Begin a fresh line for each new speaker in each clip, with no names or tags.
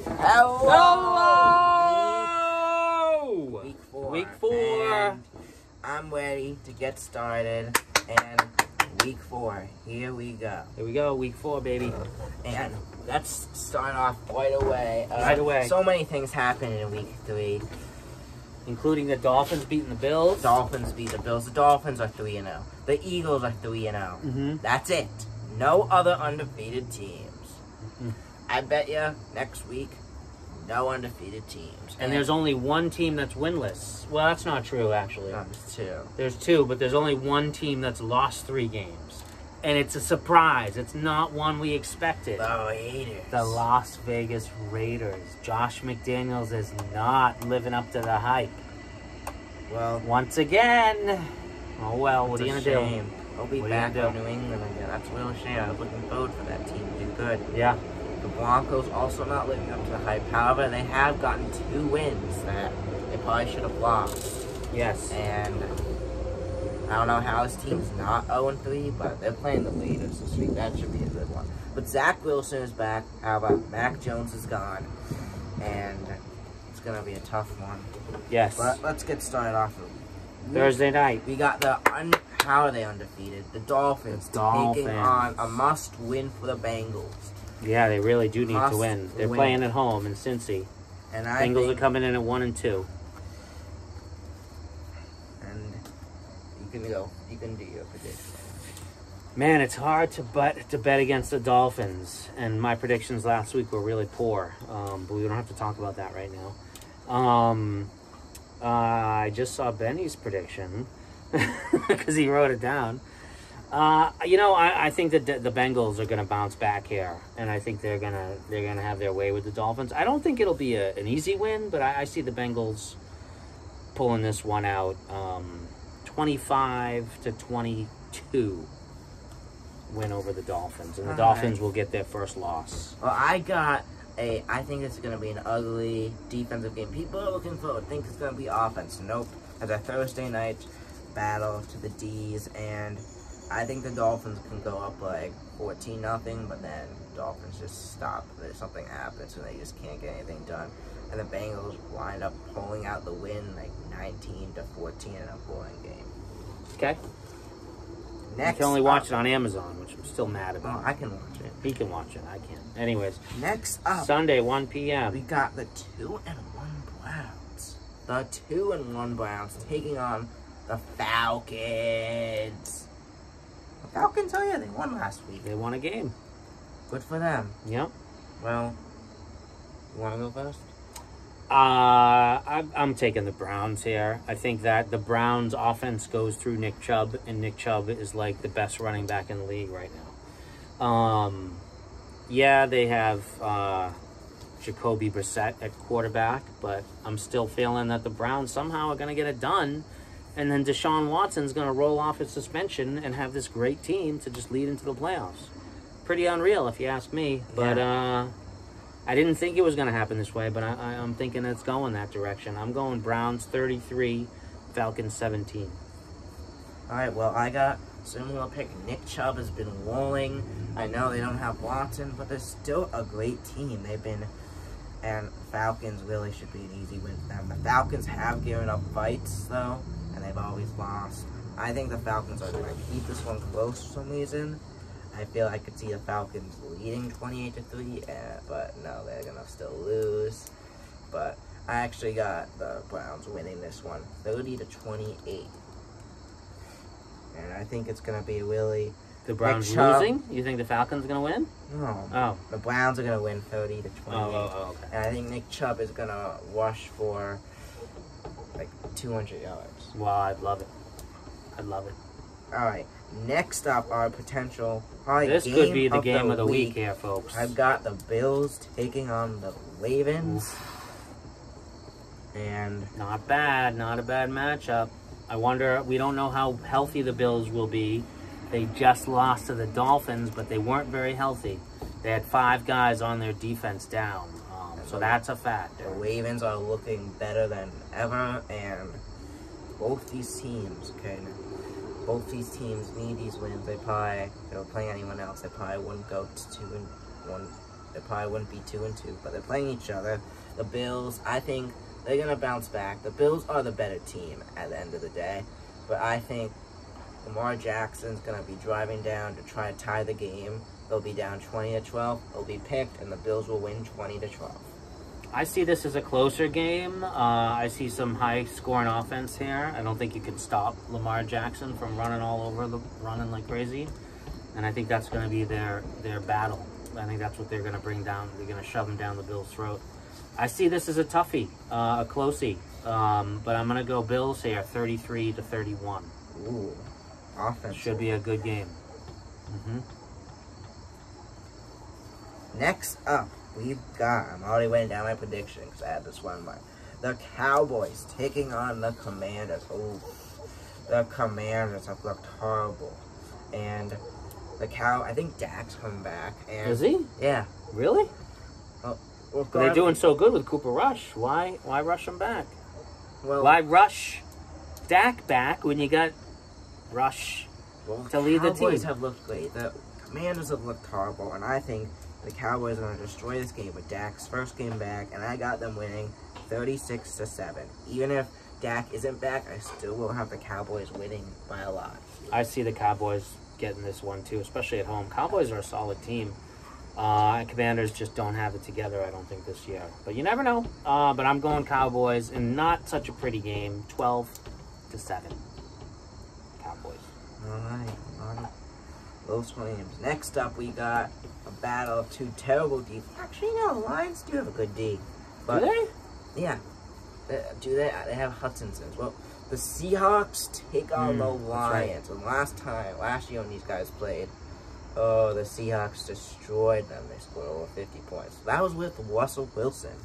Hello!
Week 4.
And I'm ready to get started. And week 4. Here we go.
Here we go. Week 4, baby.
And let's start off right away.
Right away.
So many things happened in week 3.
Including the Dolphins beating the Bills.
Dolphins beat the Bills. The Dolphins are 3-0. The Eagles are 3-0. That's it. No other undefeated teams. I bet you next week, no undefeated teams.
And there's only one team that's winless. Well, that's not true, actually.
No, there's 2.
There's 2, but there's only one team that's lost 3 games. And it's a surprise. It's not one we expected.
The Raiders.
The Las Vegas Raiders. Josh McDaniels is not living up to the hype.
Well,
Once again. Oh, well, what are you going to do?
He'll be back in New England again. That's a real shame. I was looking forward for that team to do good.
Yeah.
The Broncos also not living up to the hype. However, they have gotten 2 wins that they probably should have lost.
Yes.
And I don't know how his team's not 0-3, but they're playing the Raiders this week. That should be a good one. But Zach Wilson is back. However, Mac Jones is gone. And it's going to be a tough one.
Yes.
But let's get started off.
Thursday night.
We got how are they undefeated? The Dolphins taking on a must-win for the Bengals.
Yeah, they really do need to win. They're playing at home in Cincy.
And
Bengals are coming in at 1-2.
And you can do your prediction.
Man, it's hard to bet against the Dolphins. And my predictions last week were really poor. But we don't have to talk about that right now. I just saw Benny's prediction because he wrote it down. I think that the Bengals are going to bounce back here, and I think they're gonna have their way with the Dolphins. I don't think it'll be an easy win, but I see the Bengals pulling this one out, 25-22 win over the Dolphins, and the Dolphins will get their first loss.
Well, I think it's going to be an ugly defensive game. People are looking forward, think it's going to be offense. Nope. It's a Thursday night battle to the D's, and I think the Dolphins can go up like 14-0, but then the Dolphins just stop. There's something happens, and they just can't get anything done. And the Bengals wind up pulling out the win, like 19-14 in a boring game.
Okay.
Next,
you can only watch it on Amazon, which I'm still mad about.
Oh, I can watch it.
He can watch it. I can't. Anyways.
Next up,
Sunday, 1 p.m.
we got the 2-1 Browns. The 2-1 Browns taking on the Falcons. The Falcons, oh yeah, they won last week.
They won a game.
Good for them.
Yep.
Well, you want to go first?
I'm taking the Browns here. I think that the Browns offense goes through Nick Chubb, and Nick Chubb is like the best running back in the league right now. Yeah, they have Jacoby Brissett at quarterback, but I'm still feeling that the Browns somehow are going to get it done, and then Deshaun Watson's going to roll off his suspension and have this great team to just lead into the playoffs. Pretty unreal, if you ask me, but I didn't think it was going to happen this way, but I'm thinking it's going that direction. I'm going Browns 33, Falcons 17.
All right, well, I got similar pick. Nick Chubb has been rolling. I know they don't have Watson, but they're still a great team. And Falcons really should be an easy win for them. The Falcons have given up fights, though, and they've always lost. I think the Falcons are going to keep this one close for some reason. I feel I could see the Falcons leading 28-3, but no, they're going to still lose. But I actually got the Browns winning this one, 30-28. And I think it's going to be really...
The Browns losing? You think the Falcons are going to win?
No.
Oh.
The Browns are going to win 30-28.
Oh, okay.
And I think Nick Chubb is going to rush for, like, 200 yards.
Well, I'd love it. I'd love it.
All right. Next up, our potential
This could be the game of the week here, folks.
I've got the Bills taking on the Ravens. And
not bad. Not a bad matchup. I wonder, we don't know how healthy the Bills will be. They just lost to the Dolphins, but they weren't very healthy. They had 5 guys on their defense down. So that's a fact.
The Ravens are looking better than ever, and both these teams, both these teams need these wins. They probably, if they were playing anyone else, they probably wouldn't go to 2-1 It probably wouldn't be 2-2, but they're playing each other. The Bills, I think they're going to bounce back. The Bills are the better team at the end of the day, but I think Lamar Jackson's going to be driving down to try to tie the game. They'll be down 20-12. They'll be picked, and the Bills will win 20-12.
I see this as a closer game. I see some high-scoring offense here. I don't think you can stop Lamar Jackson from running like crazy. And I think that's going to be their battle. I think that's what they're going to bring down. They're going to shove him down the Bills' throat. I see this as a toughie, a closey. But I'm going to go Bills here, 33-31.
Ooh, offense.
Should be a good game.
Next up, we've got, I'm already writing down my prediction because I had this one. The Cowboys taking on the Commanders. Ooh, the Commanders have looked horrible. And I think Dak's coming back. And
is he?
Yeah.
Really?
Well,
they're doing so good with Cooper Rush. Why rush him back?
Well,
why rush Dak back when you got Rush to lead the team?
The Cowboys have looked great. The Commanders have looked horrible, and I think the Cowboys are going to destroy this game with Dak's first game back, and I got them winning 36-7. Even if Dak isn't back, I still will have the Cowboys winning by a lot.
I see the Cowboys getting this one too, especially at home. Cowboys are a solid team. Commanders just don't have it together, I don't think, this year. But you never know. But I'm going Cowboys, and not such a pretty game, 12-7. Cowboys.
All right. Those games. Next up, we got a battle of two terrible D. Actually, no, the Lions do have a good D. But,
do they?
Yeah. Do they? They have Hudson's. Well, the Seahawks take on the Lions. Right. And last year when these guys played, the Seahawks destroyed them. They scored over 50 points. That was with Russell Wilson.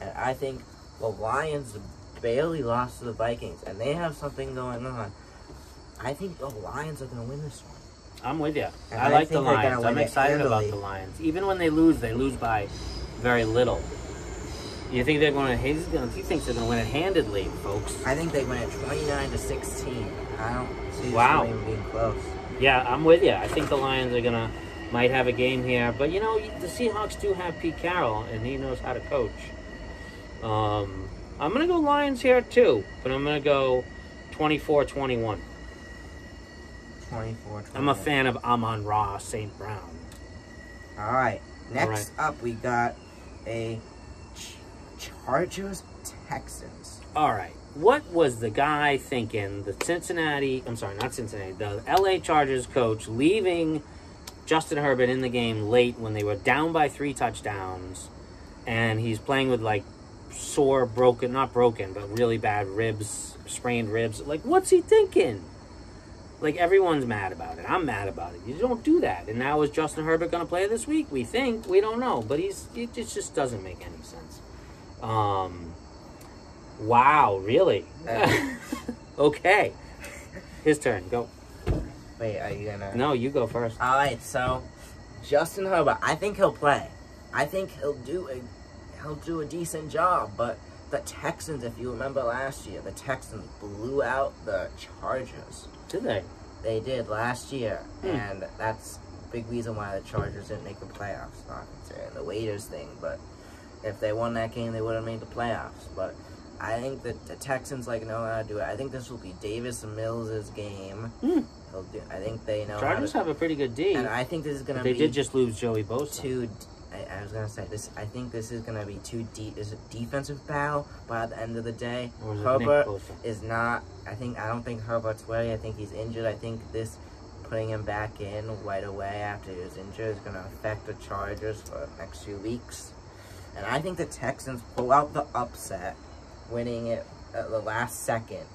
And I think the Lions barely lost to the Vikings, and they have something going on. I think the Lions are going to win this one.
I'm with you. I like the Lions. I'm excited about the Lions. Even when they lose by very little. You think they're going to? He thinks they're going to win it handedly, folks.
I think they win it 29-16. I don't see this game being close.
Yeah, I'm with you. I think the Lions are might have a game here, but you know the Seahawks do have Pete Carroll, and he knows how to coach. I'm going to go Lions here too, but I'm going to go 24-21.
24-21.
I'm a fan of Amon-Ra St. Brown.
All right. Next up, we got a Chargers Texans.
All right. What was the guy thinking? The LA Chargers coach leaving Justin Herbert in the game late when they were down by 3 touchdowns, and he's playing with like not broken, but really bad ribs, sprained ribs. Like, what's he thinking? Like, everyone's mad about it. I'm mad about it. You don't do that. And now is Justin Herbert going to play this week? We think. We don't know. But it just doesn't make any sense. Wow, really? Okay. His turn. Go.
Wait, are you going to...
No, you go first.
All right, so Justin Herbert, I think he'll play. I think he'll do a decent job, but the Texans, if you remember last year, the Texans blew out the Chargers.
Did they?
They did last year, and that's a big reason why the Chargers didn't make the playoffs. Not considering the Waiters thing, but if they won that game, they would have made the playoffs. But I think that the Texans know how to do it. I think this will be Davis and Mills' game. I think they know.
Chargers have a pretty good D,
and I think this is going to be.
They did just lose Joey Bosa.
I was gonna say this. I think this is gonna be too deep. Is a defensive battle, but at the end of the day, Herbert is not. I don't think Herbert's ready. I think he's injured. I think putting him back in right away after he was injured is gonna affect the Chargers for the next few weeks. And I think the Texans pull out the upset, winning it at the last second.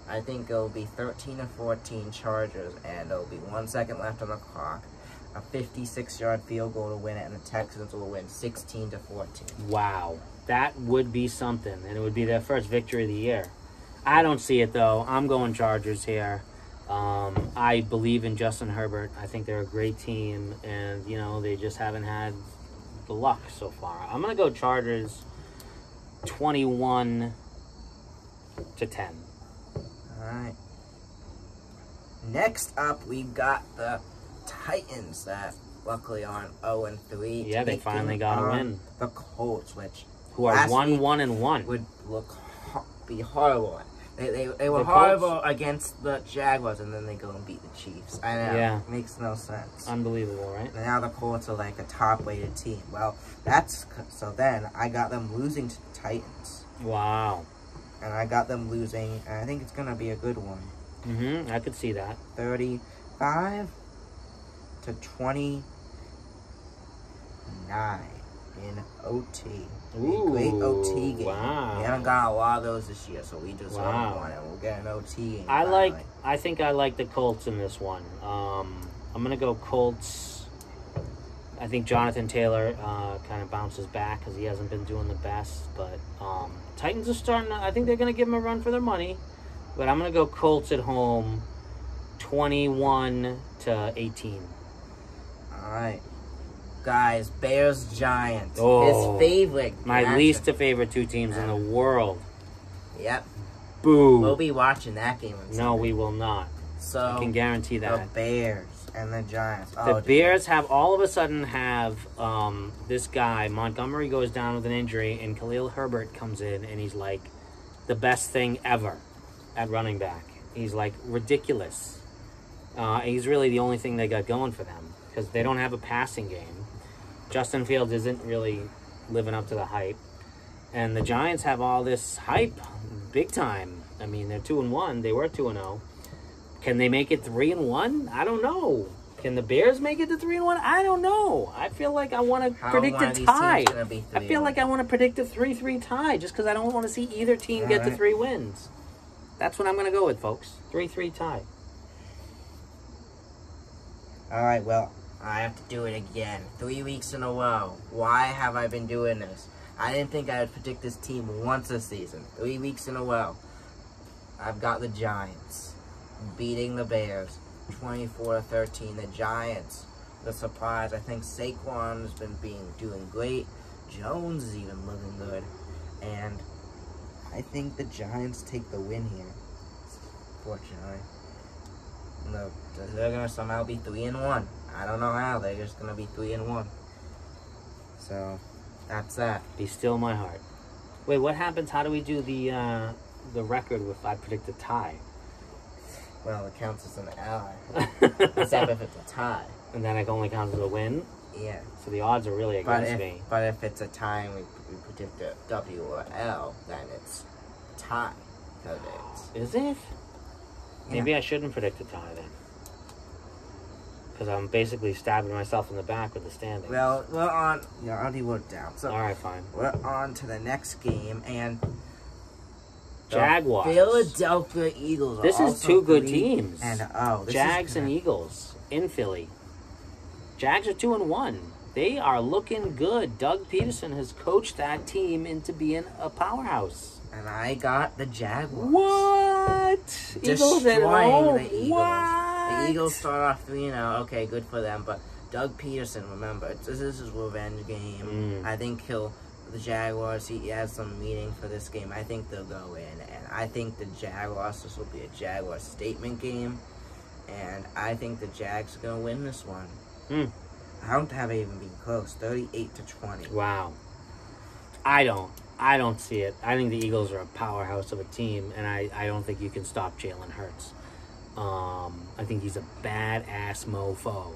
I think it'll be 13-14 Chargers, and there'll be 1 second left on the clock. A 56-yard field goal to win it, and the Texans will win 16-14.
Wow. That would be something, and it would be their first victory of the year. I don't see it, though. I'm going Chargers here. I believe in Justin Herbert. I think they're a great team, and, they just haven't had the luck so far. I'm going to go Chargers 21-10.
All right. Next up, we got the Titans that luckily aren't 0-3.
Yeah, they finally got a win.
The Colts, which
who are 1-1-1,
would be horrible. They were
The
horrible
Colts?
against the Jaguars, and then they go and beat the Chiefs. I know.
Yeah.
Makes no sense.
Unbelievable, right?
Now the Colts are like a top-rated team. Well, so then I got them losing to the Titans.
Wow.
And I got them losing, and I think it's going to be a good one.
Mm-hmm. I could see that.
35-29 in OT.
Ooh,
a great OT game.
wow.
We haven't got a lot of those this year, so we just
Wow.
won it. We'll get an OT game.
I think I like the Colts in this one. I'm gonna go Colts. I think Jonathan Taylor kind of bounces back because he hasn't been doing the best. But Titans are starting. I think they're gonna give him a run for their money. But I'm gonna go Colts at home, 21-18.
All right. Guys, Bears-Giants.
Oh,
His favorite.
My least favorite two teams in the world.
Yep.
Boo.
We'll be watching that game.
No, we will not.
So
I can guarantee that.
The Bears and the Giants.
The Bears have all of a sudden have this guy, Montgomery goes down with an injury, and Khalil Herbert comes in, and he's like the best thing ever at running back. He's like ridiculous. He's really the only thing they got going for them because they don't have a passing game. Justin Fields isn't really living up to the hype. And the Giants have all this hype, big time. I mean, they're 2-1. They were 2-0. Can they make it 3-1? I don't know. Can the Bears make it to 3-1? I don't know. I feel like I want to predict a tie. I feel like I want to predict a 3-3 tie just because I don't want to see either team get to 3 wins. That's what I'm going to go with, folks. 3-3 tie.
All right, well, I have to do it again. 3 weeks in a row. Why have I been doing this? I didn't think I would predict this team once a season. 3 weeks in a row. I've got the Giants beating the Bears 24-13. The Giants, the surprise. I think Saquon has been doing great. Jones is even looking good. And I think the Giants take the win here. Fortunately. No, they're going to somehow be 3-1. I don't know how. They're just going to be 3-1. So, that's that.
Be still my heart. Wait, what happens? How do we do the record if I predict a tie?
Well, it counts as an ally. Except if it's a tie.
And then it only counts as a win?
Yeah.
So the odds are really against me.
But if it's a tie and we predict a W or L, then it's a tie.
Is it?
Yeah.
Maybe I shouldn't predict a tie then. Because I'm basically stabbing myself in the back with the standings.
Well, we're on... Yeah, I already wrote down. So
all right, fine.
We're on to the next game, and...
Jaguars.
Philadelphia Eagles.
This is two good teams.
And
Jags and Eagles in Philly. Jags are 2-1. They are looking good. Doug Peterson has coached that team into being a powerhouse.
And I got the Jaguars.
What? Eagles at home.
The Eagles.
What?
The Eagles start off 3-0. Okay, good for them. But Doug Peterson, remember, this is his revenge game. I think the Jaguars, he has some meaning for this game. I think they'll go in. And I think the Jaguars, this will be a Jaguar statement game. And I think the Jags are going to win this one. I don't have it even been close. 38-20.
Wow. I don't see it. I think the Eagles are a powerhouse of a team, and I don't think you can stop Jalen Hurts. I think he's a badass mofo.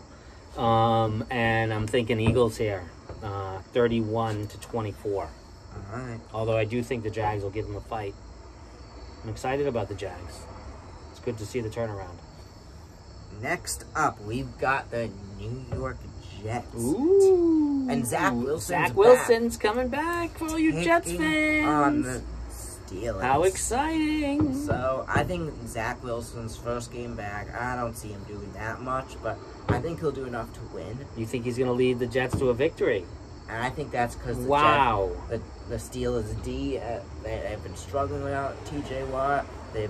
And I'm thinking Eagles here, 31-24.
All right.
Although I do think the Jags will give them a fight. I'm excited about the Jags. It's good to see the turnaround.
Next up, we've got the New York Jets.
Ooh.
And Zach
Wilson's coming back for all you Jets fans.
On the Steelers.
How exciting.
So, I think Zach Wilson's first game back, I don't see him doing that much, but I think he'll do enough to win.
You think he's going to lead the Jets to a victory?
And I think that's because the Steelers D, they've been struggling without T.J. Watt. The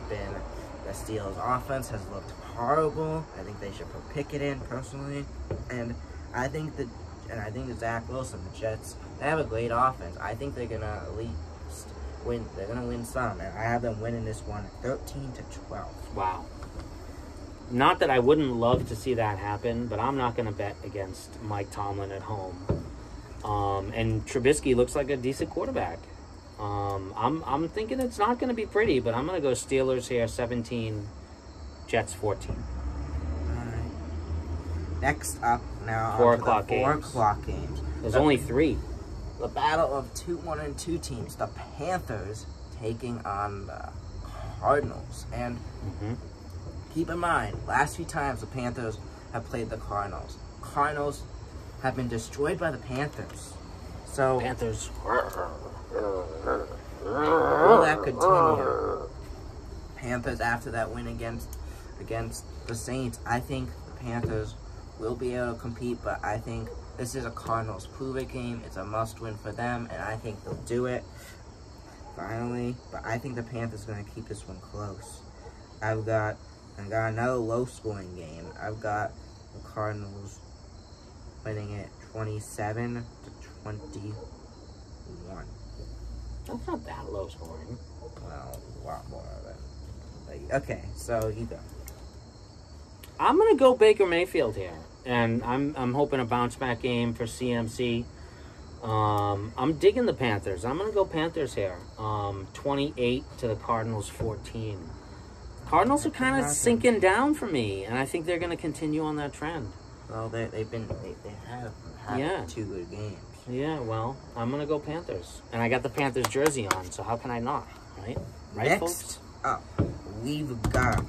Steelers offense has looked horrible. I think they should put Pickett in, personally. And I think Zach Wilson, the Jets, they have a great offense. I think they're going to at least win. They're going to win some. And I have them winning this one 13-12.
Wow. Not that I wouldn't love to see that happen, but I'm not going to bet against Mike Tomlin at home. And Trubisky looks like a decent quarterback. I'm thinking it's not going to be pretty, but I'm going to go Steelers here, 17, Jets 14.
All right. Next up now,
4
on to
o'clock
the 4
games.
o'clock games.
There's only 3.
The battle of 2-1-2 teams. The Panthers taking on the Cardinals. And keep in mind, last few times the Panthers have played the Cardinals. Cardinals have been destroyed by the Panthers. So
Panthers.
will that continue? Panthers after that win against the Saints, I think the Panthers will be able to compete, but I think this is a Cardinals prove-it game. It's a must-win for them, and I think they'll do it finally. But I think the Panthers are going to keep this one close. I've got another low-scoring game. I've got the Cardinals winning it 27-21.
That's not that low scoring.
Well, a lot more than. Okay, so you go.
I'm gonna go Baker Mayfield here, and I'm hoping a bounce back game for CMC. I'm digging the Panthers. I'm gonna go Panthers here. 28 to the Cardinals 14. Cardinals are kind of sinking down for me, and I think they're gonna continue on that trend.
Well, they have had 2 good games.
Yeah, well, I'm gonna go Panthers, and I got the Panthers jersey on, so how can I not? Right,
Next
folks?
up, we've got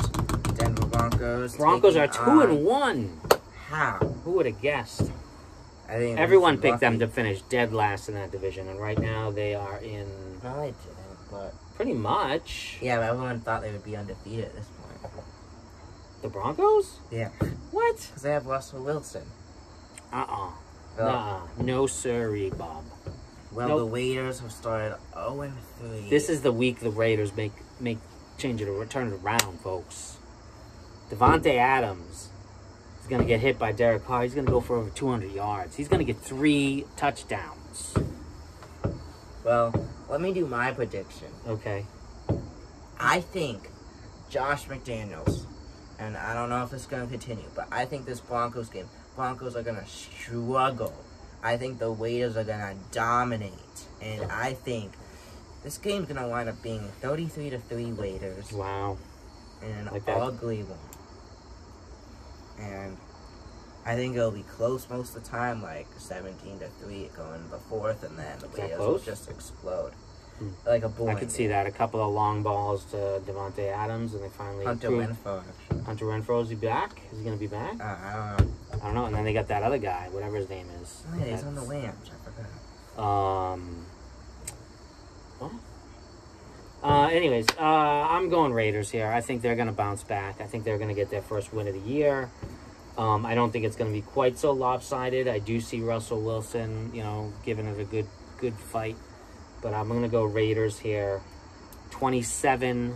Denver Broncos.
Broncos are 2-1.
How?
Who would have guessed?
I think
Everyone picked them to finish dead last in that division, and right now they are in.
No, I didn't, but
pretty much.
Yeah, but everyone thought they would be undefeated at this point.
The Broncos?
Yeah.
What?
Because they have Russell Wilson.
Well,
Well,
no sirree, Bob.
Well,
Nope.
the Raiders have started 0-3.
This is the week the Raiders make change it or turn it around, folks. Devontae Adams is going to get hit by Derek Carr. He's going to go for over 200 yards. He's going to get 3 touchdowns.
Well, let me do my prediction.
Okay.
I think Josh McDaniels, and I don't know if it's going to continue, but I think this Broncos game, Broncos are going to struggle. I think the Raiders are going to dominate. And I think this game's going to wind up being 33-3 Raiders.
Wow.
And an
Like that.
ugly one. And I think it'll be close most of the time, like 17-3 going to the 4th, and then the
Is that
Raiders will
close?
just explode. Like a boring
I could see that. A couple of long balls to Devontae Adams, and they finally
Hunter
improved.
Renfrow, actually.
Hunter Renfrow, is he back? Is he going to be back?
I don't know.
I don't know. And then they got that other guy, whatever his name is.
Oh, yeah, he's on the Rams. I forgot.
What? Anyways, I'm going Raiders here. I think they're going to bounce back. I think they're going to get their first win of the year. I don't think it's going to be quite so lopsided. I do see Russell Wilson, giving it a good fight. But I'm going to go Raiders here, 27-17.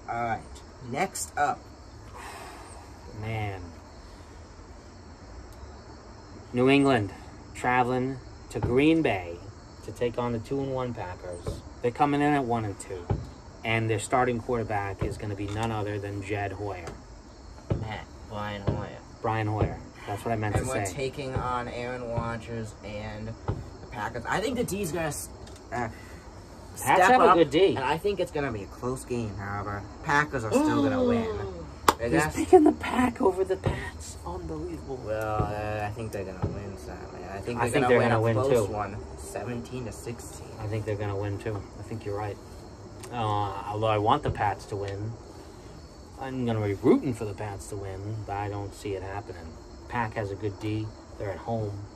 All right. Next up.
Man. New England traveling to Green Bay to take on the 2-1 Packers. They're coming in at 1-2. And their starting quarterback is going to be none other than Jed Hoyer.
Brian Hoyer.
Brian Hoyer. That's what I meant to
And
say.
we're taking on Aaron Rodgers and the Packers. I think the D's going to step
have
up,
a good D.
and I think it's going to be a close game, however. Packers are still going to win.
He's picking the Pack over the Pats. Unbelievable.
Well, I think they're going to win, sadly. I think
I
they're
think
going to
they're
win a
gonna win,
close
too.
one, 17-16.
I think they're going to win, too. I think you're right. Although I want the Pats to win. I'm going to be rooting for the Pats to win, but I don't see it happening. Pack has a good D. They're at home.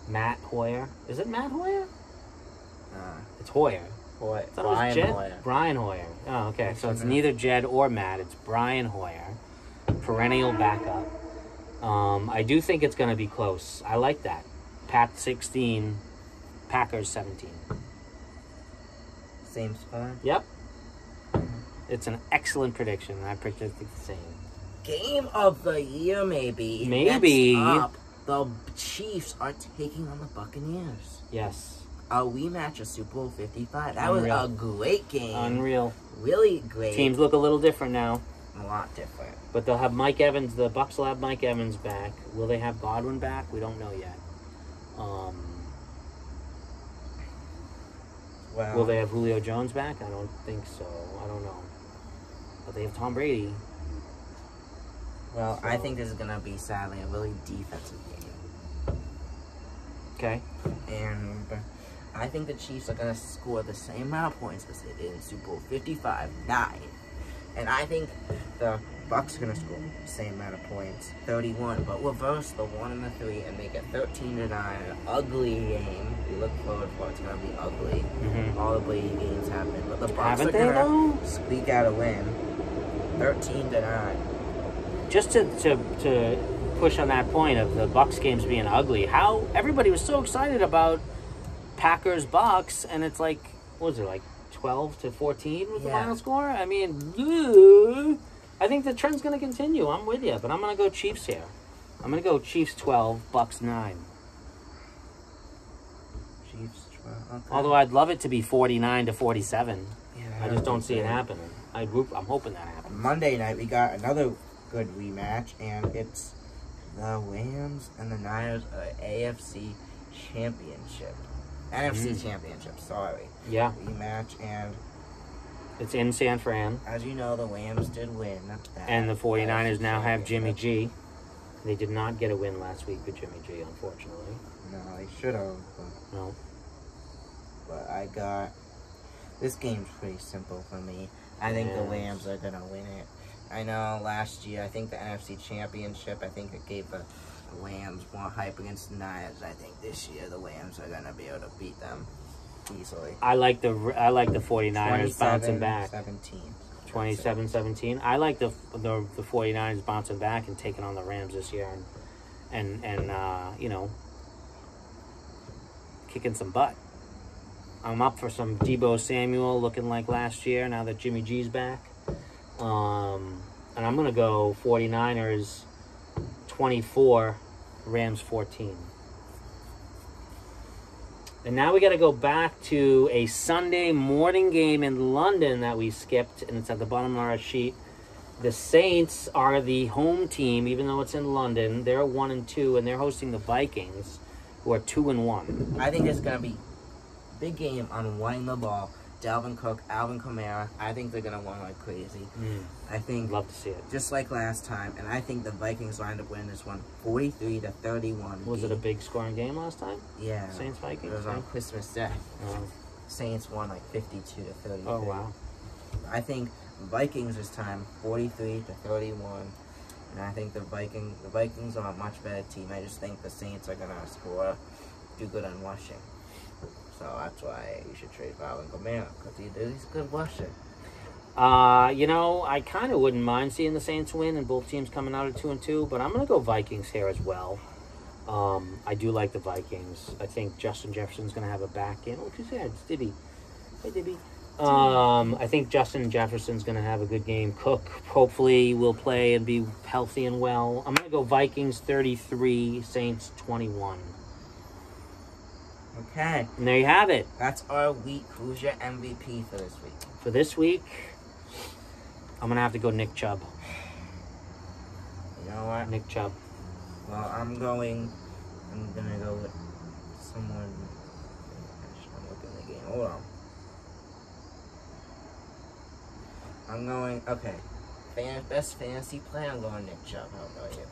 Matt Hoyer. Is it Matt Hoyer? It's Hoyer.
Boy,
I thought it was
Brian
Jed.
Hoyer.
Brian Hoyer. Oh, okay. So it's neither Jed or Matt. It's Brian Hoyer. Perennial backup. I do think it's going to be close. I like that. Pat 16, Packers 17.
Same score.
Yep. It's an excellent prediction. I predicted the same.
Game of the year, maybe.
Maybe.
Next up, the Chiefs are taking on the Buccaneers.
Yes.
a rematch of Super Bowl 55. That
Unreal.
was a great game.
Unreal.
Really great.
Teams look a little different now.
A lot different.
But they'll have Mike Evans. The Bucs will have Mike Evans back. Will they have Godwin back? We don't know yet.
Well,
Will they have Julio Jones back? I don't think so. I don't know. But they have Tom Brady.
Well,
So-
I think this is going to be, sadly, a really defensive game.
Okay.
And I think the Chiefs are going to score the same amount of points as they did in Super Bowl 55, 9. And I think the Bucs are going to score the same amount of points, 31, but reverse the 1 and the 3 and make it 13-9. An ugly game. We look forward for it's going to be ugly.
Mm-hmm.
All the Brady games have been. But the Bucs
Haven't
are
they, though?
going to squeak out a win, 13-9.
Just to push on that point of the Bucs games being ugly, how everybody was so excited about Packers Bucs, and it's like, what was it, like 12-14 was the
Yeah.
final score? I mean, I think the trend's going to continue. I'm with you, but I'm going to go Chiefs here. I'm going to go Chiefs 12, Bucs 9.
Chiefs 12. Okay.
Although I'd love it to be 49-47.
Yeah,
I just don't see it happening. I'm hoping that happens.
Monday night, we got another good rematch, and it's the Rams and the Niners AFC Championship. NFC Championship, sorry.
Yeah,
Rematch, and
it's in San Fran.
as you know, the Rams did win. That
And the 49ers
AFC
now have Jimmy
Championship.
G. They did not get a win last week with Jimmy G, unfortunately.
No, they should have,
No.
but I got... This game's pretty simple for me. I think the
Yes.
Rams are going to win it. I know last year, I think the NFC Championship, I think it gave the Rams more hype against the Niners. I think this year the Rams are going to be able to beat them easily.
I like the 49ers bouncing back.
27-17.
27-17. I like the 49ers bouncing back and taking on the Rams this year and you know, kicking some butt. I'm up for some Deebo Samuel looking like last year now that Jimmy G's back. And I'm going to go 49ers 24, Rams 14. And now we got to go back to a Sunday morning game in London that we skipped, and it's at the bottom of our sheet. The Saints are the home team, even though it's in London. They're 1-2, and they're hosting the Vikings, who are 2-1.
I think it's going to be a big game on running the ball. Dalvin Cook, Alvin Kamara, I think they're going to run like crazy. I think,
Love to see it.
just like last time, and I think the Vikings lined up winning this one 43-31.
Was it a big scoring game last time?
Yeah.
Saints Vikings?
It was on Christmas Day.
Oh,
Saints won like 52-33.
oh wow.
I think Vikings this time 43-31. And I think the Vikings are a much better team. I just think the Saints are gonna score, do good on rushing. So that's why you should trade for Alvin Kamara, because he's good rushing.
You know, I kind of wouldn't mind seeing the Saints win and both teams coming out at 2-2, but I'm going to go Vikings here as well. I do like the Vikings. I think Justin Jefferson's going to have a back game. Look who's there. It's Dibby. Hey, Dibby. I think Justin Jefferson's going to have a good game. Cook hopefully will play and be healthy and well. I'm going to go Vikings 33, Saints 21.
Okay,
And there you have it.
that's our week. Who's your MVP for this week?
For this week, I'm going to have to go Nick Chubb.
You know what?
Nick Chubb.
Well, I'm gonna go with someone. I'm looking at the game. Hold on. I'm going. Okay. Best fantasy play. I'm going Nick Chubb. How about you?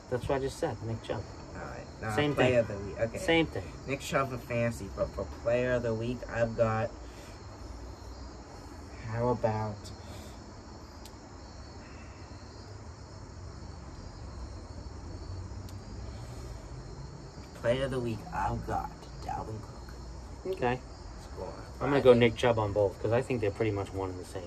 That's what I just said. Nick Chubb.
All right. Now,
Same
player
thing.
of the week. Okay.
Same thing.
Nick Chubb for fantasy, but for player of the week, I've got. How about? Player of the week, I've got Dalvin Cook.
Okay.
Score.
I'm going to go Nick Chubb on both because I think they're pretty much one and the same.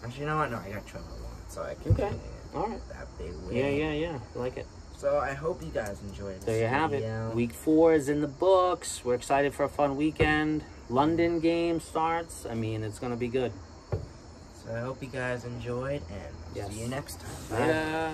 Actually, you know what? No, I got Trevor Lawrence, so I can
Okay.
get
All right.
that big win.
Yeah. I like it.
So I hope you guys enjoyed this
There you have it.
video.
Week 4 is in the books. We're excited for a fun weekend. London game starts. I mean, it's going to be good.
So I hope you guys enjoyed, and
Yes.
see you next time. Bye.
Yeah.